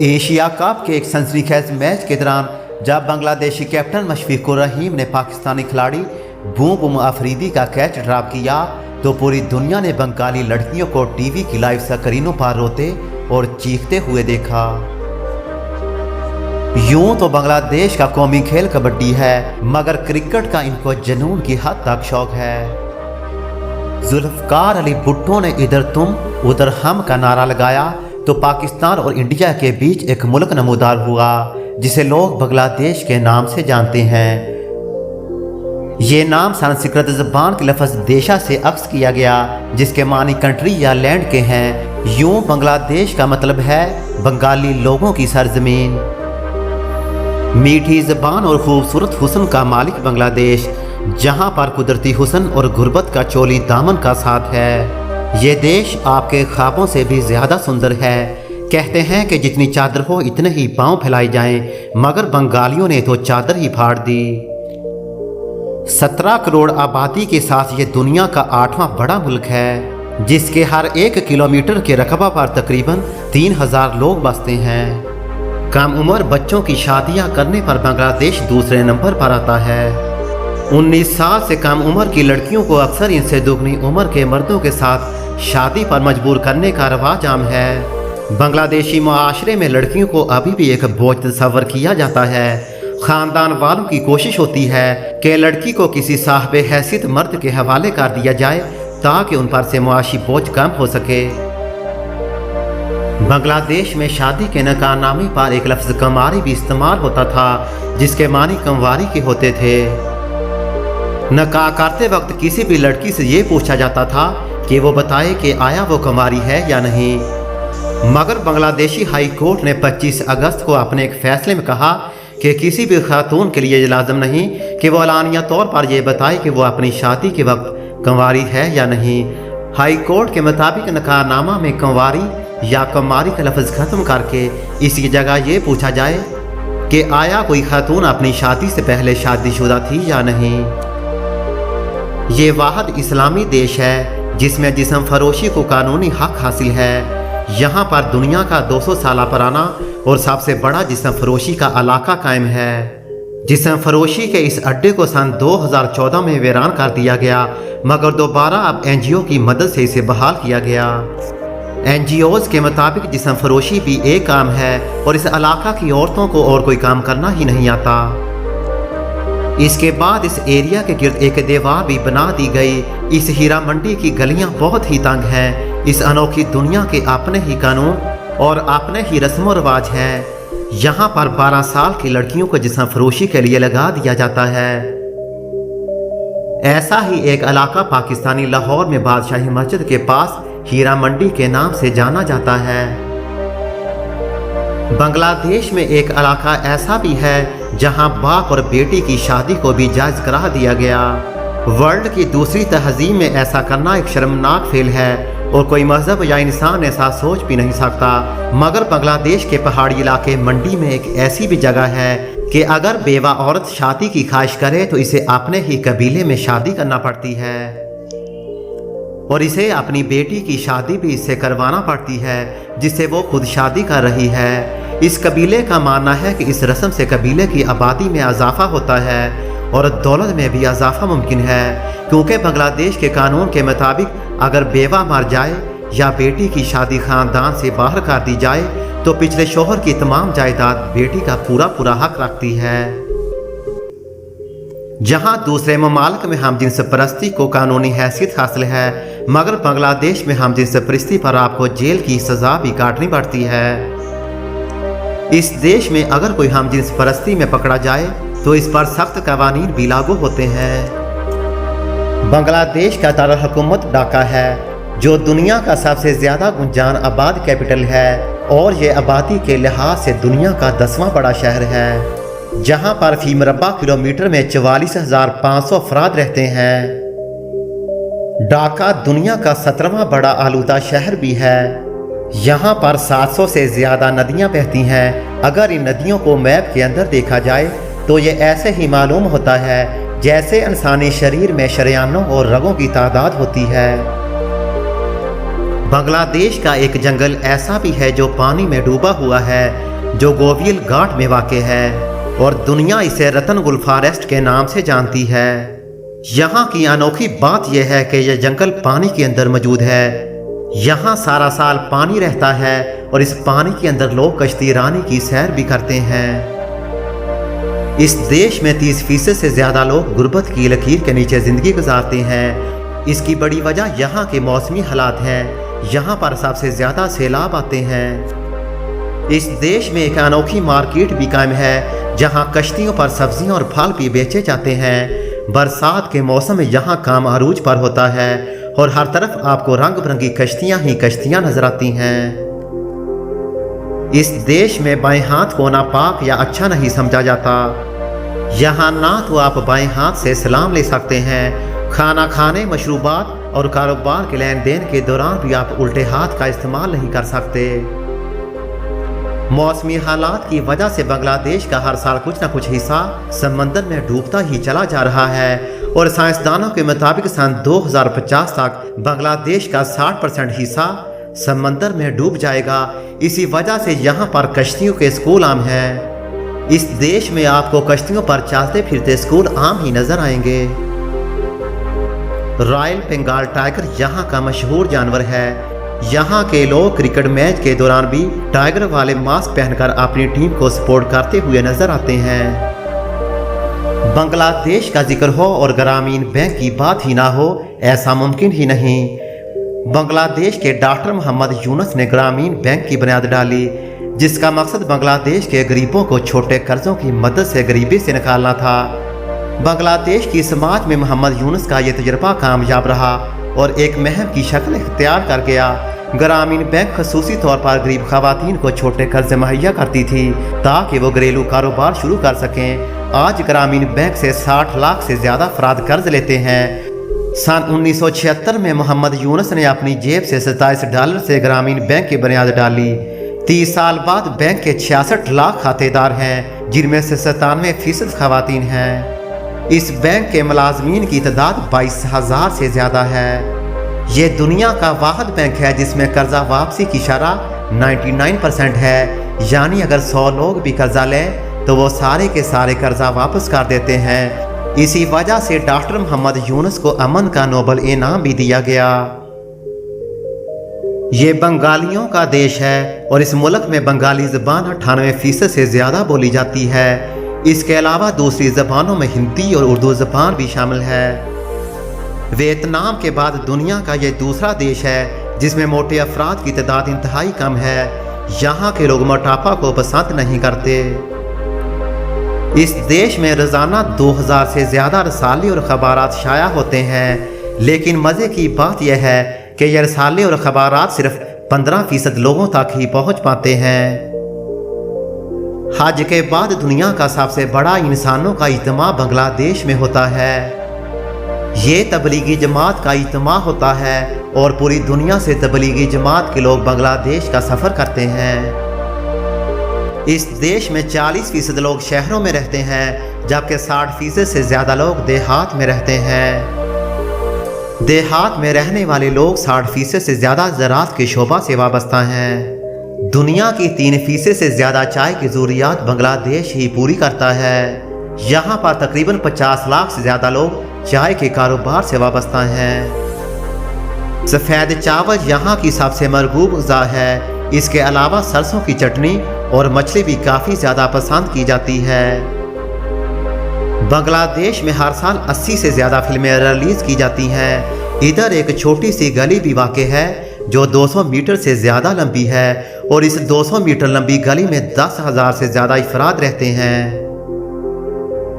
Asia cup के एक सनसनीखेज मैच के दौरान जब बांग्लादेशी कैप्टन मुशफिकुर रहीम ने पाकिस्तानी खिलाड़ी बूम अफरीदी का कैच ड्रॉप किया तो पूरी दुनिया ने बंगाली लड़कियों को टीवी की लाइव स्क्रीनों पर रोते और चीखते हुए देखा। यूं तो बांग्लादेश का कौमी खेल कबड्डी है, मगर क्रिकेट का इनको जुनून की हद तक शौक है। जुल्फकार अली भुट्टो ने इधर तुम उधर हम का नारा लगाया तो पाकिस्तान और इंडिया के बीच एक मुल्क नमूदार हुआ जिसे लोग बांग्लादेश के नाम से जानते हैं। ये नाम संस्कृत ज़बान के लफ्ज़ देशा से अक्स किया गया जिसके मानी कंट्री या लैंड के हैं। यूं बांग्लादेश का मतलब है बंगाली लोगों की सरजमीन। मीठी ज़बान और खूबसूरत हुस्न का मालिक बांग्लादेश, जहां पर कुदरती हुस्न और गुर्बत का चोली दामन का साथ है। ये देश आपके ख्वाबों से भी ज़्यादा सुंदर है। कहते हैं कि जितनी चादर हो इतने ही पाँव फैलाए जाएं, मगर बंगालियों ने तो चादर ही फाड़ दी। 17 करोड़ आबादी के साथ ये दुनिया का 8वां बड़ा मुल्क है, जिसके हर 1 किलोमीटर के रकबा पर तकरीबन 3000 लोग बसते हैं। कम उम्र बच्चों की शादियां करने पर बांग्लादेश दूसरे नंबर पर आता है। 19 साल से कम उम्र की लड़कियों को अक्सर इनसे दुगनी उम्र के मर्दों के साथ शादी पर मजबूर करने का रवाज आम है। बांग्लादेशी मुआशरे में लड़कियों को अभी भी एक बोझ तस्वर किया जाता है। ख़ानदान वालों की कोशिश होती है कि लड़की को किसी साहिब हैसियत मर्द के हवाले कर दिया जाए ताकि उन पर से मुआशी बोझ कम हो सके। बांग्लादेश में शादी के नकारनामे पर एक लफ्ज़ कंवारी भी इस्तेमाल होता था जिसके मानी कंवारी के होते थे। निकाह करते वक्त किसी भी लड़की से ये पूछा जाता था कि वो बताए कि आया वो कंवारी है या नहीं, मगर बांग्लादेशी हाई कोर्ट ने 25 अगस्त को अपने एक फैसले में कहा कि किसी भी खातून के लिए लाजम नहीं कि वो अलानिया तौर पर यह बताए कि वो अपनी शादी के वक्त कंवारी है या नहीं। हाई कोर्ट के मुताबिक निकाहनामा में कंवारी या कुमारी का लफ्ज़ ख़त्म करके इसकी जगह ये पूछा जाए कि आया कोई खातून अपनी शादी से पहले शादीशुदा थी या नहीं। ये वाहिद इस्लामी देश है जिसमें जिस्म फरोशी को कानूनी हक हासिल है। यहाँ पर दुनिया का 200 साल पुराना और सबसे बड़ा जिस्म फरोशी का इलाका कायम है। जिस्म फरोशी के इस अड्डे को सन 2014 में वीरान कर दिया गया, मगर दोबारा अब NGO की मदद से इसे बहाल किया गया। NGOs के मुताबिक जिस्म फरोशी भी एक काम है और इस इलाका की औरतों को और कोई काम करना ही नहीं आता। इसके बाद इस एरिया के गिर्द एक दीवार भी बना दी गई। इस हीरा मंडी की गलियां बहुत ही तंग हैं। इस अनोखी दुनिया के अपने ही कानून और अपने ही रस्म रिवाज हैं। यहाँ पर 12 साल की लड़कियों को जिस्म फरोशी के लिए लगा दिया जाता है। ऐसा ही एक इलाका पाकिस्तानी लाहौर में बादशाही मस्जिद के पास हीरा मंडी के नाम से जाना जाता है। बांग्लादेश में एक इलाका ऐसा भी है जहां बाप और बेटी की शादी को भी जायज़ करा दिया गया। वर्ल्ड की दूसरी तहजीब में ऐसा करना एक शर्मनाक फेल है और कोई मजहब या इंसान ऐसा सोच भी नहीं सकता। मगर बांग्लादेश के पहाड़ी इलाके मंडी में एक ऐसी भी जगह है कि अगर बेवा औरत शादी की ख्वाहिश करे तो इसे अपने ही कबीले में शादी करना पड़ती है और इसे अपनी बेटी की शादी भी इससे करवाना पड़ती है जिससे वो खुद शादी कर रही है। इस कबीले का मानना है कि इस रस्म से कबीले की आबादी में इजाफा होता है और दौलत में भी इजाफा मुमकिन है, क्योंकि बांग्लादेश के कानून के मुताबिक अगर बेवा मर जाए या बेटी की शादी खानदान से बाहर कर दी जाए तो पिछले शौहर की तमाम जायदाद बेटी का पूरा हक रखती है। जहां दूसरे ममालिक में हमजिन्स परस्ती को कानूनी हैसियत हासिल है, मगर बांग्लादेश में हमजिन्स परस्ती पर आपको जेल की सजा भी काटनी पड़ती है। इस देश में अगर कोई हमजिन्स परस्ती में पकड़ा जाए तो इस पर सख्त कवानीन भी लागू होते हैं। बांग्लादेश का दारुल हुकूमत ढाका है जो दुनिया का सबसे ज़्यादा गुंजान आबाद कैपिटल है और ये आबादी के लिहाज से दुनिया का 10वां बड़ा शहर है, जहां पर फी मुरब्बा किलोमीटर में 44,500 अफराद रहते हैं। ढाका दुनिया का 17वां बड़ा आलूदा शहर भी है। यहाँ पर 700 से ज़्यादा नदियाँ बहती हैं। अगर इन नदियों को मैप के अंदर देखा जाए तो ये ऐसे ही मालूम होता है जैसे इंसानी शरीर में शरियानों और रगों की तादाद होती है। बांग्लादेश का एक जंगल ऐसा भी है जो पानी में डूबा हुआ है, जो गोवियल घाट में वाक़ है और दुनिया इसे रतनगुल फॉरेस्ट के नाम से जानती है। यहाँ की अनोखी बात यह है कि यह जंगल पानी के अंदर मौजूद है। यहाँ सारा साल पानी रहता है और इस पानी के अंदर लोग कश्ती रानी की सैर भी करते हैं। इस देश में 30% से ज़्यादा लोग गुर्बत की लकीर के नीचे ज़िंदगी गुजारते हैं। इसकी बड़ी वजह यहाँ के मौसमी हालात हैं। यहाँ पर सबसे ज़्यादा सैलाब आते हैं। इस देश में एक अनोखी मार्केट भी कायम है, जहाँ कश्तियों पर सब्जियाँ और फल भी बेचे जाते हैं। बरसात के मौसम में यहाँ काम अरूज पर होता है और हर तरफ आपको रंग बिरंगी कश्तियाँ ही कश्तियाँ नजर आती हैं। इस देश में बाएं हाथ को नापाक या अच्छा नहीं समझा जाता। यहाँ ना तो आप बाएं हाथ से सलाम ले सकते हैं, खाना खाने, मशरूबात और कारोबार के लेन देन के दौरान भी आप उल्टे हाथ का इस्तेमाल नहीं कर सकते। मौसमी हालात की वजह से बांग्लादेश का हर साल कुछ न कुछ हिस्सा समंदर में डूबता ही चला जा रहा है और साइंसदानों के मुताबिक सन 2050 तक बांग्लादेश का 60% हिस्सा समंदर में डूब जाएगा। इसी वजह से यहाँ पर कश्तियों के स्कूल आम हैं। इस देश में आपको कश्तियों पर चलते फिरते स्कूल आम ही नजर आएंगे। रॉयल बंगाल टाइगर यहाँ का मशहूर जानवर है। यहाँ के लोग क्रिकेट मैच के दौरान भी टाइगर वाले मास्क पहनकर अपनी टीम को सपोर्ट करते हुए नजर आते हैं। बांग्लादेश का जिक्र हो और ग्रामीण बैंक की बात ही ना हो, ऐसा मुमकिन ही नहीं। बांग्लादेश के डॉक्टर मोहम्मद यूनुस ने ग्रामीण बैंक की बुनियाद डाली, जिसका मकसद बांग्लादेश के गरीबों को छोटे कर्जों की मदद से गरीबी से निकालना था। बांग्लादेश की समाज में मोहम्मद यूनुस का यह तजर्बा कामयाब रहा और एक मुहिम की शक्ल इख्तियार कर गया। ग्रामीण बैंक खसूसी तौर पर गरीब खवातीन को छोटे कर्ज मुहैया करती थी ताकि वो घरेलू कारोबार शुरू कर सकें। आज ग्रामीण बैंक से 60 लाख से ज़्यादा अफराद कर्ज लेते हैं। सन 1976 में मोहम्मद यूनुस ने अपनी जेब से $27 से ग्रामीण बैंक की बुनियाद डाली। 30 साल बाद बैंक के 66 लाख खातेदार हैं, जिनमें से 97% खवातीन हैं। इस बैंक के मुलाजमीन की तादाद 22,000 से ज़्यादा है। ये दुनिया का वाहिद बैंक है जिसमें कर्जा वापसी की शरह 99% है, यानी अगर 100 लोग भी कर्जा लें तो वो सारे के सारे कर्जा वापस कर देते हैं। इसी वजह से डॉक्टर मोहम्मद यूनुस को अमन का नोबल इनाम भी दिया गया। ये बंगालियों का देश है और इस मुल्क में बंगाली ज़बान 98% से ज़्यादा बोली जाती है। इसके अलावा दूसरी ज़बानों में हिंदी और उर्दू ज़बान भी शामिल है। वियतनाम के बाद दुनिया का ये दूसरा देश है जिसमें मोटे अफराद की तादाद इंतहाई कम है। यहाँ के लोग मोटापा को पसंद नहीं करते। इस देश में रोज़ाना 2000 से ज़्यादा रसाले और ख़बारात शाया होते हैं, लेकिन मज़े की बात यह है कि यह रसाले और ख़बारात सिर्फ 15% लोगों तक ही पहुँच पाते हैं। हज के बाद दुनिया का सबसे बड़ा इंसानों का इज्तिमा बांग्लादेश में होता है। ये तबलीगी जमात का इज्तिमा होता है और पूरी दुनिया से तबलीगी जमात के लोग बांग्लादेश का सफ़र करते हैं। इस देश में 40% लोग शहरों में रहते हैं, जबकि 60% से ज़्यादा लोग देहात में रहते हैं। देहात में रहने वाले लोग 60% से ज़्यादा ज़राअत के शोबा से वाबस्ता हैं। दुनिया की 3% से ज़्यादा चाय की ज़रूरियात बांग्लादेश ही पूरी करता है। यहाँ पर तकरीबन 50 लाख से ज़्यादा लोग चाय के कारोबार से वाबस्ता हैं। सफ़ेद चावल यहाँ की सबसे मरगूब ग़िज़ा है। इसके अलावा सरसों की चटनी और मछली भी काफ़ी ज़्यादा पसंद की जाती है। बांग्लादेश में हर साल 80 से ज़्यादा फिल्में रिलीज़ की जाती हैं। इधर एक छोटी सी गली भी वाक़ है जो 200 मीटर से ज़्यादा लंबी है और इस 200 मीटर लंबी गली में 10,000 से ज़्यादा अफराद रहते हैं।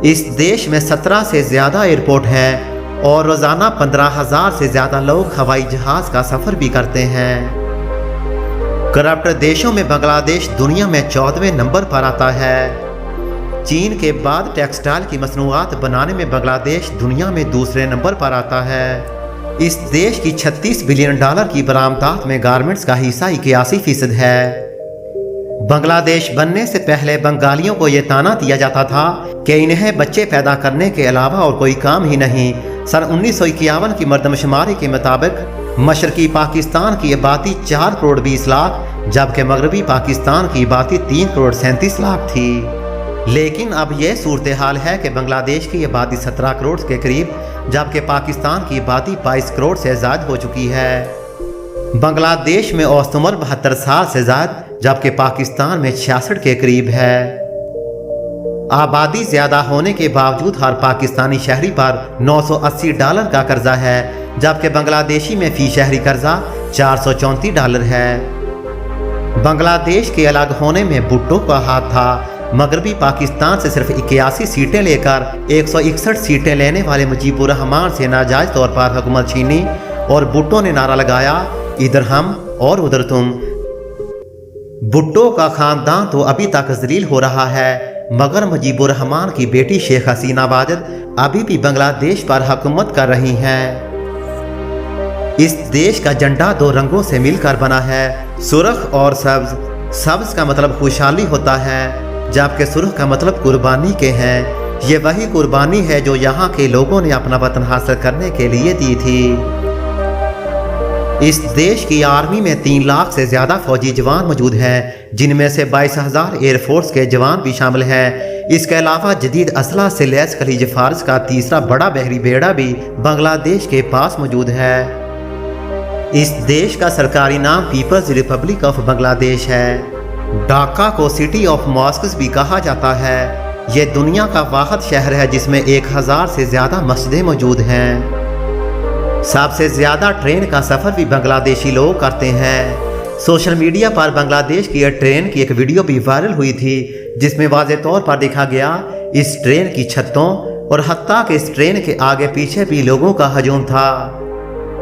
इस देश में 17 से ज़्यादा एयरपोर्ट हैं और रोज़ाना 15,000 से ज़्यादा लोग हवाई जहाज़ का सफ़र भी करते हैं। करप्ट देशों में बांग्लादेश दुनिया में 14वें नंबर पर आता है। चीन के बाद टेक्सटाइल की मसनूआत बनाने में बांग्लादेश दुनिया में दूसरे नंबर पर आता है। इस देश की $36 बिलियन की बरामदात में गारमेंट्स का हिस्सा 81% है। बांग्लादेश बनने से पहले बंगालियों को ये ताना दिया जाता था कि इन्हें बच्चे पैदा करने के अलावा और कोई काम ही नहीं। सन 1951 की मरदमशुमारी के मुताबिक मशरकी पाकिस्तान की आबादी 4 करोड़ 20 लाख, जबकि मगरबी पाकिस्तान की आबादी 3 करोड़ 37 लाख थी। लेकिन अब यह सूरत हाल है कि बांग्लादेश की आबादी 17 करोड़ के करीब, जबकि पाकिस्तान की आबादी 22 करोड़ से ज़्यादा हो चुकी है। बांग्लादेश में औसत उम्र 72 साल से ज़्यादा, जबकि पाकिस्तान में 66 के करीब है। आबादी ज़्यादा होने के बावजूद हर पाकिस्तानी शहरी पर $980 का कर्जा है, जबकि बांग्लादेशी में फ़ी शहरी कर्जा $434 है। बांग्लादेश के अलग होने में भुट्टो का हाथ था। मगरबी पाकिस्तान से सिर्फ 81 सीटें लेकर 161 सीटें लेने वाले मुजीबुर रहमान से नाजायज़ तौर पर हुकूमत छीनी और भुट्टो ने नारा लगाया, इधर हम और उधर तुम। भुट्टो का खानदान तो अभी तक जलील हो रहा है, मगर मुजीबुर रहमान की बेटी शेख हसीना वाजिद अभी भी बांग्लादेश पर हुकूमत कर रही हैं। इस देश का झंडा 2 रंगों से मिलकर बना है, सुर्ख और सब्ज। सब्ज का मतलब खुशहाली होता है, जबकि सुर्ख का मतलब कुर्बानी के हैं। ये वही कुर्बानी है जो यहाँ के लोगों ने अपना वतन हासिल करने के लिए दी थी। इस देश की आर्मी में 3 लाख से ज़्यादा फौजी जवान मौजूद हैं, जिनमें से 22,000 एयरफोर्स के जवान भी शामिल हैं। इसके अलावा जदीद असला से लैस खलीज फारस का तीसरा बड़ा बहरी बेड़ा भी बांग्लादेश के पास मौजूद है। इस देश का सरकारी नाम पीपल्स रिपब्लिक ऑफ बांग्लादेश है। ढाका को सिटी ऑफ मॉस्क्स भी कहा जाता है। यह दुनिया का वाहिद शहर है जिसमें 1000 से ज़्यादा मस्जिदें मौजूद हैं। सबसे ज़्यादा ट्रेन का सफ़र भी बांग्लादेशी लोग करते हैं। सोशल मीडिया पर बांग्लादेश की ट्रेन की एक वीडियो भी वायरल हुई थी, जिसमें वाज़े तौर पर देखा गया इस ट्रेन की छतों और हत्ता कि इस ट्रेन के आगे पीछे भी लोगों का हजूम था।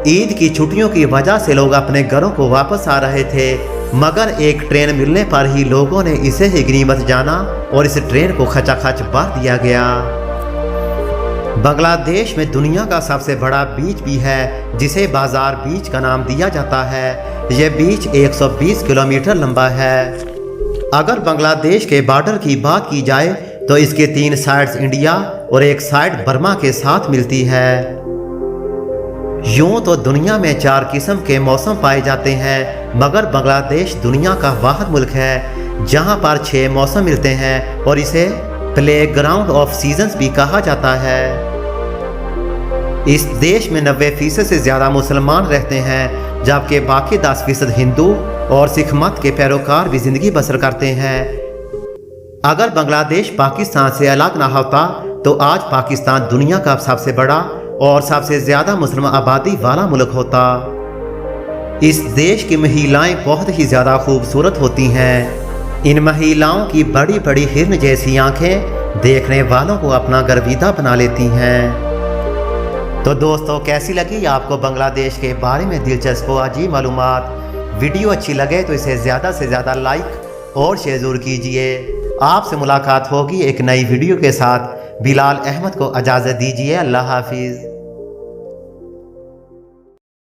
ईद की छुट्टियों की वजह से लोग अपने घरों को वापस आ रहे थे, मगर एक ट्रेन मिलने पर ही लोगों ने इसे ही गनीमत जाना और इस ट्रेन को खचाखच बांध दिया गया। बांग्लादेश में दुनिया का सबसे बड़ा बीच भी है, जिसे बाजार बीच का नाम दिया जाता है। यह बीच 120 किलोमीटर लंबा है। अगर बांग्लादेश के बॉर्डर की बात की जाए तो इसके 3 साइड्स इंडिया और एक साइड बर्मा के साथ मिलती है। यूं तो दुनिया में 4 किस्म के मौसम पाए जाते हैं, मगर बांग्लादेश दुनिया का वाहिद मुल्क है जहां पर 6 मौसम मिलते हैं और इसे प्लेग्राउंड ऑफ सीजन्स भी कहा जाता है। इस देश में 90% से ज़्यादा मुसलमान रहते हैं, जबकि बाकी 10% हिंदू और सिख मत के पैरोकार भी ज़िंदगी बसर करते हैं। अगर बांग्लादेश पाकिस्तान से अलग ना होता तो आज पाकिस्तान दुनिया का सबसे बड़ा और सबसे ज़्यादा मुस्लिम आबादी वाला मुल्क होता। इस देश की महिलाएं बहुत ही ज़्यादा खूबसूरत होती हैं। इन महिलाओं की बड़ी बड़ी हिरन जैसी आंखें देखने वालों को अपना गर्विदा बना लेती हैं। तो दोस्तों, कैसी लगी आपको बांग्लादेश के बारे में दिलचस्प व अजीब मालूमात? वीडियो अच्छी लगे तो इसे ज़्यादा से ज़्यादा लाइक और शेयर ज़रूर कीजिए। आपसे मुलाकात होगी एक नई वीडियो के साथ। बिलाल अहमद को इजाज़त दीजिए। अल्लाह हाफिज़।